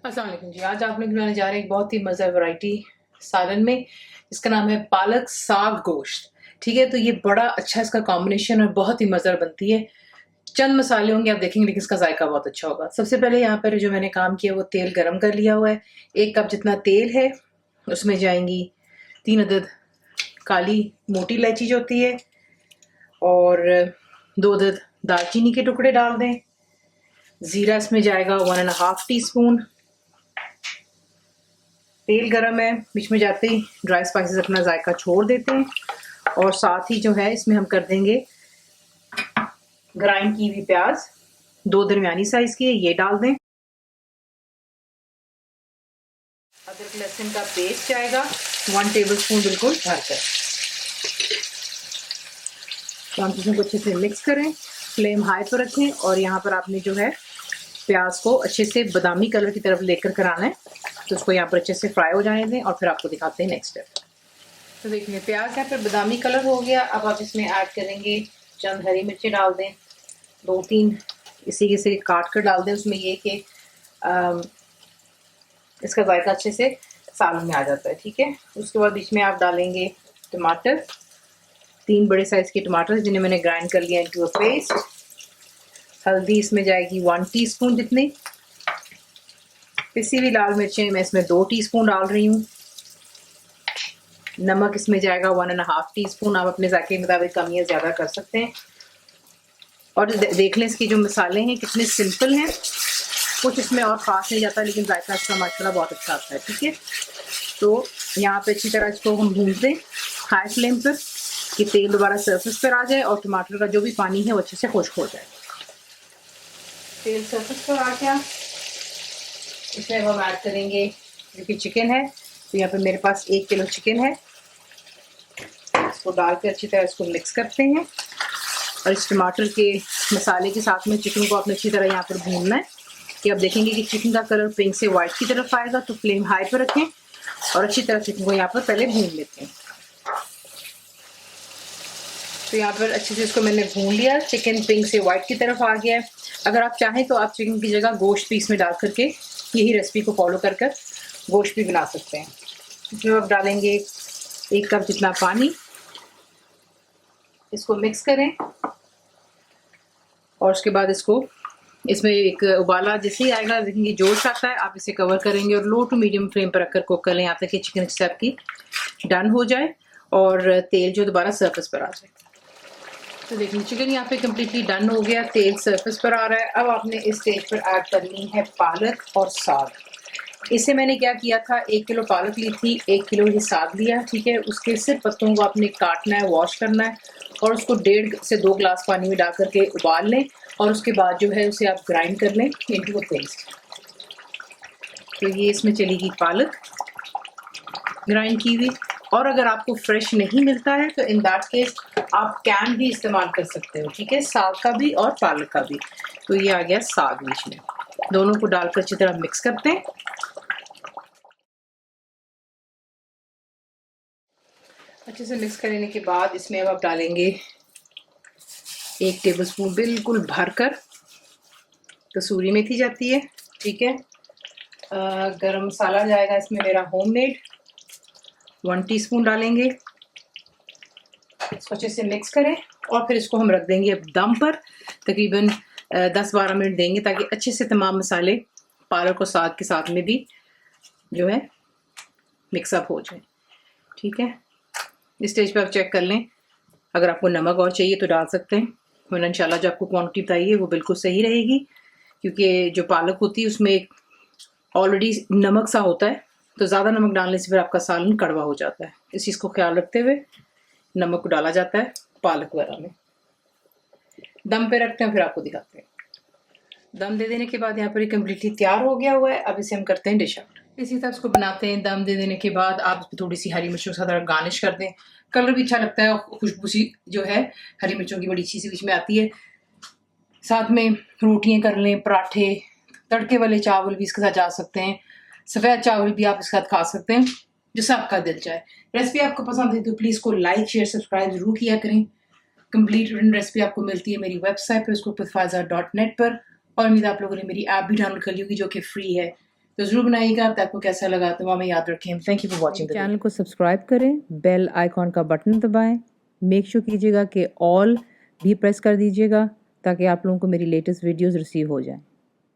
अस्सलाम वालेकुम जी। आज आप लोग बनाने जा रहे हैं एक बहुत ही मज़ेदार वैरायटी सालन में। इसका नाम है पालक साग गोश्त। ठीक है, तो ये बड़ा अच्छा इसका कॉम्बिनेशन और बहुत ही मज़ेदार बनती है। चंद मसाले होंगे आप देखेंगे, लेकिन इसका जायका बहुत अच्छा होगा। सबसे पहले यहाँ पर जो मैंने काम किया वो तेल गरम कर लिया हुआ है। 1 कप जितना तेल है, उसमें जाएंगी 3 अदद काली मोटी इलायची जो होती है, और 2 अदद दालचीनी के टुकड़े डाल दें। ज़ीरा इसमें जाएगा 1.5 टीस्पून। तेल गरम है, बीच में जाते ही ड्राई स्पाइसेस अपना जायका छोड़ देते हैं। और साथ ही जो है इसमें हम कर देंगे ग्राइंड की हुई प्याज, 2 दरमियानी साइज की है, ये डाल दें। अदरक लहसुन का पेस्ट जाएगा 1 टेबलस्पून बिल्कुल भरकर। तो हम इसको अच्छे से मिक्स करें, फ्लेम हाई पर रखें, और यहाँ पर आपने जो है प्याज को अच्छे से बादामी कलर की तरफ लेकर कराना है। तो उसको यहाँ पर अच्छे से फ्राई हो जाने दें और फिर आपको दिखाते हैं नेक्स्ट स्टेप। तो देखिए प्याज यहाँ पर बादामी कलर हो गया। अब आप इसमें ऐड करेंगे चंद हरी मिर्चें डाल दें, 2-3 इसी से काट कर डाल दें। उसमें ये कि इसका जायका अच्छे से सालन में आ जाता है। ठीक है, उसके बाद बीच में आप डालेंगे टमाटर, 3 बड़े साइज के टमाटर जिन्हें मैंने ग्राइंड कर लिया इनटू अ पेस्ट। हल्दी इसमें जाएगी 1 टीस्पून जितनी। पिसी हुई लाल मिर्चें मैं इसमें 2 टीस्पून डाल रही हूँ। नमक इसमें जाएगा 1.5 टीस्पून। आप अपने जायके के मुताबिक कम या ज़्यादा कर सकते हैं। और देख लें इसके जो मसाले हैं कितने सिंपल हैं, कुछ इसमें और ख़ास नहीं जाता, लेकिन जायका इसका माशाल्लाह बहुत अच्छा आता है। ठीक है, तो यहाँ पे अच्छी तरह इसको हम भून दें हाई फ्लेम पर कि तेल दोबारा सरफेस पर आ जाए और टमाटर का जो भी पानी है वो अच्छे से खुश्क हो जाए। तेल सरफेस पर आ गया, इसमें हम ऐड करेंगे जो कि चिकन है। तो यहाँ पे मेरे पास 1 किलो चिकन है। इसको डाल के अच्छी तरह इसको मिक्स करते हैं, और इस टमाटर के मसाले के साथ में चिकन को आपने अच्छी तरह यहाँ पर भूनना है कि आप देखेंगे कि चिकन का कलर पिंक से वाइट की तरफ आएगा। तो फ्लेम हाई पर रखें और अच्छी तरह चिकन को यहाँ पर पहले भून लेते हैं। तो यहाँ पर अच्छे से इसको मैंने भून लिया, चिकन पिंक से वाइट की तरफ आ गया है। अगर आप चाहें तो आप चिकन की जगह गोश्त भी इसमें डाल करके यही रेसिपी को फॉलो कर कर गोश्त भी बना सकते हैं। इसमें आप डालेंगे 1 कप जितना पानी, इसको मिक्स करें, और उसके बाद इसमें एक उबाला जैसे ही आएगा, देखेंगे जोश आता है, आप इसे कवर करेंगे और लो टू मीडियम फ्लेम पर रखकर कुक कर लें यहाँ तक कि चिकन स्टेप की डन हो जाए और तेल जो दोबारा सरफेस पर आ जाए। तो देखिए चिकन यहाँ पे कम्प्लीटली डन हो गया, तेल सरफेस पर आ रहा है। अब आपने इस स्टेज पर ऐड करनी है पालक और साग। इसे मैंने क्या किया था, 1 किलो पालक ली थी, 1 किलो ही साग लिया। ठीक है, उसके सिर्फ पत्तों को आपने काटना है, वॉश करना है, और उसको 1.5 से 2 ग्लास पानी में डाल करके उबाल लें, और उसके बाद जो है उसे आप ग्राइंड कर लें इनटू अ पेस्ट। तो ये इसमें चलेगी पालक ग्राइंड की हुई। और अगर आपको फ्रेश नहीं मिलता है तो इन दैट केस आप कैन भी इस्तेमाल कर सकते हो। ठीक है, साग का भी और पालक का भी। तो ये आ गया साग बीच में, दोनों को डालकर अच्छी तरह मिक्स करते हैं। अच्छे से मिक्स करने के बाद इसमें अब आप डालेंगे 1 टेबलस्पून बिल्कुल भरकर कसूरी मेथी जाती है। ठीक है, गरम मसाला जाएगा इसमें मेरा होममेड 1 टीस्पून डालेंगे। इसको अच्छे से मिक्स करें और फिर इसको हम रख देंगे अब दम पर, तकरीबन 10-12 मिनट देंगे ताकि अच्छे से तमाम मसाले पालक और साग के साथ में भी जो है मिक्सअप हो जाए। ठीक है, इस स्टेज पे आप चेक कर लें, अगर आपको नमक और चाहिए तो डाल सकते हैं, वरना इंशाल्लाह जो आपको क्वांटिटी बताई है वो बिल्कुल सही रहेगी, क्योंकि जो पालक होती है उसमें एक ऑलरेडी नमक सा होता है, तो ज़्यादा नमक डालने से फिर आपका सालन कड़वा हो जाता है। इस चीज़ को ख्याल रखते हुए नमक को डाला जाता है पालक वगैरह में। दम पे रखते हैं, फिर आपको दिखाते हैं। दम दे देने के बाद यहाँ पर ये कम्प्लीटली तैयार हो गया हुआ है। अब इसे हम करते हैं डिश आउट। इसी तरह इसको बनाते हैं। दम दे देने के बाद आप इसमें थोड़ी सी हरी मिर्चों के साथ गार्निश कर दें, कलर भी अच्छा लगता है, खुशबू सी जो है हरी मिर्चों की बड़ी अच्छी सी बीच में आती है। साथ में रोटियाँ कर लें, पराठे, तड़के वाले चावल भी इसके साथ जा सकते हैं, सफ़ेद चावल भी आप इसके साथ खा सकते हैं, जैसा आपका दिल चाहे। रेसिपी आपको पसंद है तो प्लीज़ को लाइक शेयर सब्सक्राइब जरूर किया करें। कंप्लीट रिटन रेसिपी आपको मिलती है मेरी वेबसाइट पर, उसको faza.net पर, और उम्मीद आप लोगों ने मेरी ऐप भी डाउनलोड कर ली होगी जो कि फ्री है। तो जरूर बनाइएगा। अब आपको कैसा लगा तो हमें याद रखें। Thank you for watching. Channel को सब्सक्राइब करें, बेल आइकॉन का बटन दबाएं, मेक श्योर कीजिएगा कि ऑल भी प्रेस कर दीजिएगा ताकि आप लोगों को मेरी लेटेस्ट वीडियोस रिसीव हो जाएं।